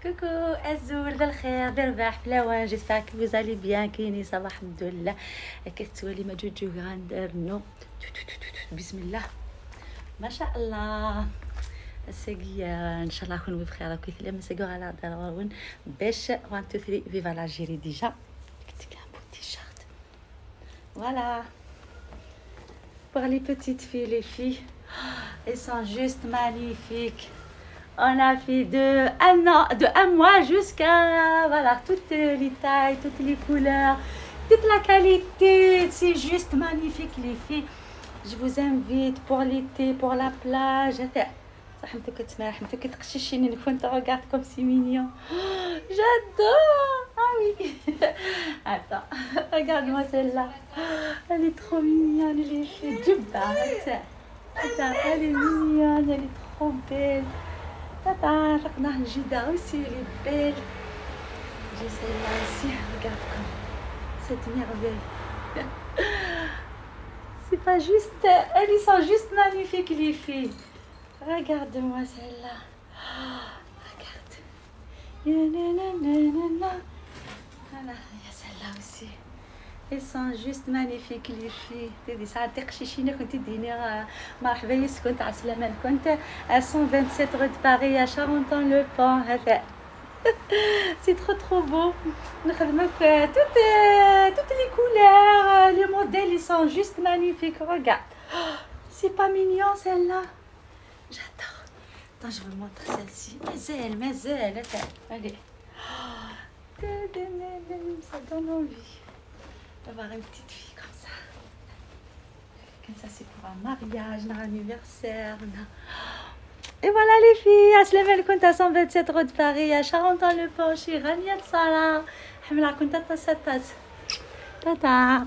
Coucou Azoul بالخير بالرباح في الاوان جيسبر كو vous allez bien كاينين صباح الحمد لله كتولي ما جوجو غندير نو بسم الله ما شاء الله ساقي ان شاء الله نكونوا بخير وكيف لما ساقوا على ضرورون باش 1 2 3 فيفا لاجيري ديجا كنت كان بو تيشيرت voilà pour les petites filles les filles elles sont juste magnifiques. On a fait de un mois jusqu'à voilà toutes les tailles, toutes les couleurs, toute la qualité. C'est juste magnifique les filles. Je vous invite pour l'été, pour la plage. Regarde comme c'est mignon. J'adore. Ah oui. Attends, regarde-moi celle-là. Elle est trop mignonne les filles. Attends, elle est mignonne, elle est trop belle. Tata, Jida aussi, elle est belle. J'ai celle-là aussi, regarde comme cette merveille. C'est pas juste, elles sont juste magnifiques les filles. Regarde-moi celle-là. Regarde. Voilà, il y a celle-là aussi. Elles sont juste magnifiques les filles. تدي ساعة تقشيشينا كنت تديني مرحبا يس كنت عسلامة كنت 127 rue de Paris à Charenton-le-Pont هذا. C'est trop beau. نخدمك toutes les couleurs, les modèles ils sont juste magnifiques. Regarde. C'est pas mignon celle-là. J'adore. Attends, je vous montre celle-ci. Mais elle. Allez. Ça donne envie d'avoir une petite fille comme ça. Comme ça, c'est pour un mariage, un anniversaire. Et voilà les filles, Aslamel كنت à 127 rue de Paris à Charenton-le-Pont chez Rania Tsala. حملة كنت تسطت. تاتا.